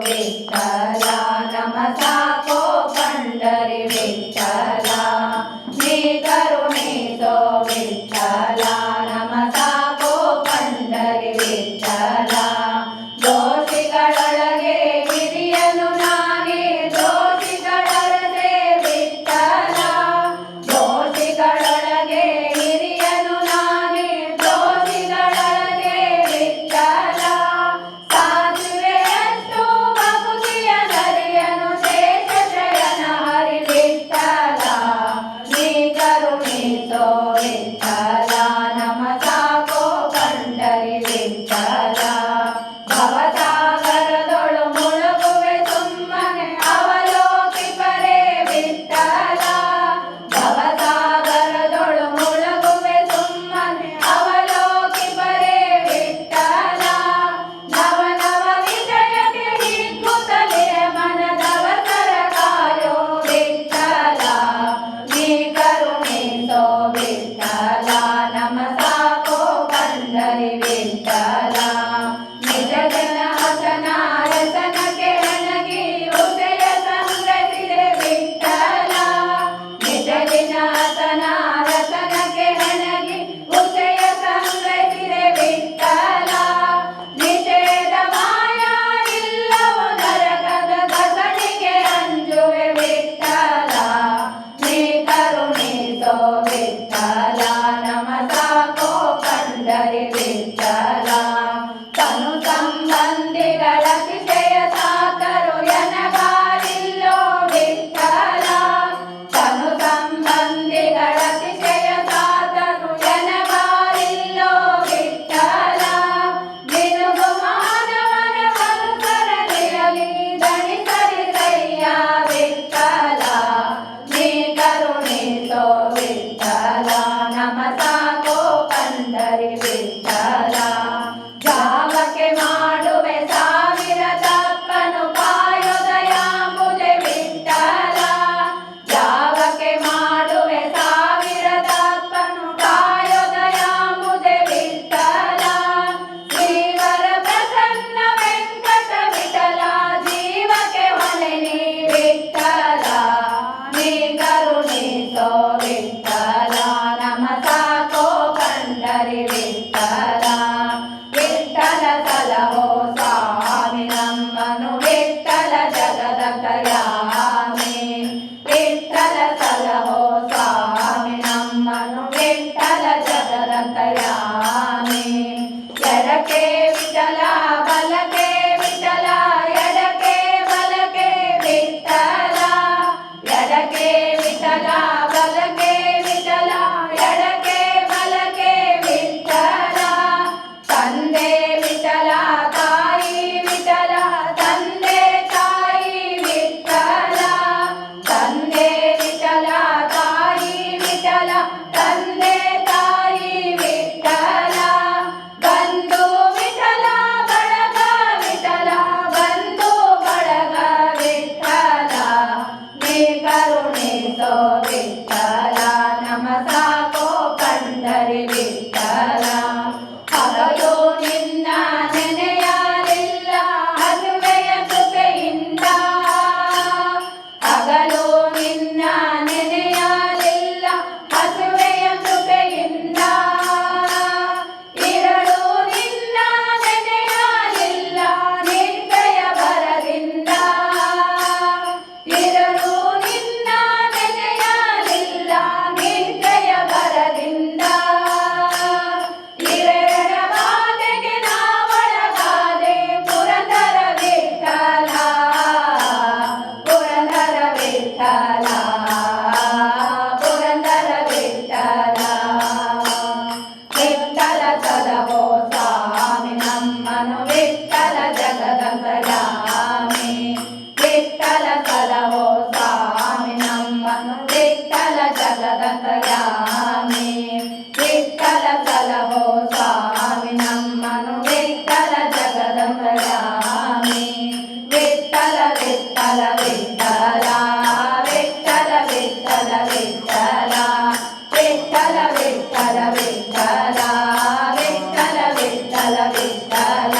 विठ्ठला नमसा को पंढरी विठ्ठला मी करुणितो विठ्ठला नमसा को पंढरी विठ्ठला दोषिಗಳೊಳಗೆ ಹಿರಿಯನು ನಾನೇ ದೋಷಿಗಳರದೆ ವಿಠ್ಠಲ ದೋಷಿಗಳೊಳಗೆ ಹಿರಿಯನು ನಾನೇ ದೋಷಿಗಳರದೆ ವಿಠ್ಠಲ ಸಾಧುವೆಯಷ್ಟು ಭಕ್ತಿಯ ನರಿಯನು ಶೇಷ ಶಯನ ಹರಿ ವಿಠ್ಠಲ ನೀ ಕರುಣಿಸೋ ವಿಠ್ಠಲ ನಮಸಾ ಕೋ पंढरी विठ्ठಲ ಭವಸಾಗರದೊಳು ಮುಳುಗುವೆ ಸುಮ್ಮನೆ ಅವಲೋಕಿಪರೆ ವಿಠ್ಠಲ ಭವಸಾಗರದೊಳು ಮುಳುಗುವೆ ಸುಮ್ಮನೆ ಅವಲೋಕಿಪರೆ ವಿಠ್ಠಲ ನವ ನವ ವಿಷಯಕ್ಕೆ ಹಿಗ್ಗುತ್ತಲಿರೆ ಮನದವಸರ ಕಾಯೋ ವಿಠ್ಠಲ ನೀ ಕರುಣಿಸೋ ವಿಠ್ಠಲ ನಮಸಾ ಕೋ पंढरी विठ्ठला निज जन हसन रसनके हणगी हृदय संग्रहिಸಿದೆ विठ्ठಲ निज जन हसन रसनके हणगी हृदय संग्रहिಸಿದೆ विठ्ठಲ ನಿಷೇಧ ಮಾಯಾ ಇಲ್ಲವೋ ನರಕದ ಘಸಣಿಗೆ ಅಂಜುವೆ ವಿಠ್ಠಲ ನೀ ಕರುಣಿಸೋ ವಿಠ್ಠಲ ನಮಸಾ ಕೋ पंढरी विठ्ठಲ ತನು ಸಂಬಂಧಿಗಳ ಅತಿಶಯ ಸಾಕರು ಎನಗಾರಿಲ್ಲೋ ವಿಠ್ಠಲ ತನು ಸಂಬಂಧಿಗಳ ಅತಿಶಯ ಸಾಕರು ಎನಗಾರಿಲ್ಲೋ ವಿಠ್ಠಲ ನಿನಗು ಮಾನವನ ಮನುಸರದಿರಲಿ ದಣಿಸರಿಸಯ್ಯ ವಿಠ್ಠಲ ನೀ ಕರುಣಿಸೋ ವಿಠ್ಠಲ ನಮಸಾ ಕೋ पंढरी विठ्ठಲ ಜಾವಕ್ಕೆ ಮಾಡುವೆ ಸಾವಿರ ತಪ್ಪನು ಕಾಯೋ ದಯಾಂಬುಜೆ ವಿಠ್ಠಲ ಜಾವಕ್ಕೆ ಮಾಡುವೆ ಸಾವಿರ ತಪ್ಪನು ಕಾಯೋ ದಯಾಂಬುಜೆ ವಿಠ್ಠಲ ಶ್ರೀವರ ಪ್ರಸನ್ನ ವೆಂಕಟ ವಿಠಲ ಜೀವಕ್ಕೆ ಹೊಣೆ ನೀ ವಿಠ್ಠಲ ನೀ ಕರುಣಿಸೋ ವಿಠ್ಠಲ ನಮಸಾ ಕೋ पंढरी विठ्ठಲ ವಿಠ್ಠಲ ಸಲಹೋ ಸ್ವಾಮಿ ನಮ್ಮನು ವಿಠ್ಠಲ ಜಗದಕಯಾಮಿ ವಿಠ್ಠಲ ಸಲಹೋ ಸ್ವಾಮಿ ನಮ್ಮನು ವಿಠ್ಠಲ ಜಗದಕಯಾಮಿ ಎಡಕ್ಕೆ ವಿಠಲ ಬಲಕ್ಕೆ ವಿಠಲ ಎಡಕ್ಕೆ ಬಲಕ್ಕೆ ವಿಠಲ ಎಡಕ್ಕೆ ವಿಠಲ ಬಲಕ್ಕೆ ವಿಠಲ ಎಡಕ್ಕೆ ಬಲಕ್ಕೆ ವಿಠಲ ತಂದೆ ವಿಠಲ ತಾಯಿ ವಿಠಲ ತಂದೆ ತಾಯಿ ವಿಠಲ ತಂದೆ ವಿಠಲ ತಾಯಿ ವಿಠಲ ತಂದೆ ತಾಯಿ ವಿಠಲ ಬಂಧು ವಿಠಲ ಬಳಗ ವಿಠಲ ಬಂಧು ಬಳಗ ವಿಠಲ ನೀ ಕರುಣಿಸೋ ವಿಠಲ ನಮಸಾ ಕೋ पंढरी विठ्ठಲ ಹಗಲು ನಿನ್ನ ನೆನೆಯಲಿಲ್ಲ ಹಸುವೆಯ ಸುಖೆಯಿಂದ ಹಗಲು ನಿನ್ನ ನೆನೆಯಲಿಲ್ಲ ಹಸುವೆಯ ಸುಖೆಯಿಂದ ಇರಳು ನಿನ್ನ ನೆನೆಯಲಿಲ್ಲ ನಿರ್ದಯ ಬರದಿಂದ ಇರಳು ನಿನ್ನ ನೆನೆಯಲಿಲ್ಲ ನಿರ್ದಯ ಬರದಿಂದ ಇವೆರಡ ಬಾಧೆಗೆ ನಾವೊಳಗಾದೆ ಪುರಂದರ ವಿಠಲ ಪುರಂದರ ವಿಠಲ ಪುರಂದರ ವಿಠಲ ವಿಠಲ ಸಲಹೋ ಸ್ವಾಮಿ ನಮ್ಮನು ವಿಠಲ ಜಗದಂತರ್ಯಾಮಿ ವಿಠಲ ಸಲಹೋ ಸ್ವಾಮಿ ನಮ್ಮನು ವಿಠಲ ಜಗದಂತರ್ಯಾಮಿ ವಿಠಲ ಸಲಹೋ ಸ್ವಾಮಿ ನಮ್ಮನು ವಿಠಲ ಜಗದಂತರ್ಯಾಮಿ ವಿಠಲ ವಿಠಲ ವಿಠಲ ವಿಠಲ ವಿಠಲ ವಿಠಲ ವಿಠಲ ವಿಠಲ ವಿಠಲ ವಿಠಲ ವಿಠಲ ವಿಠಲ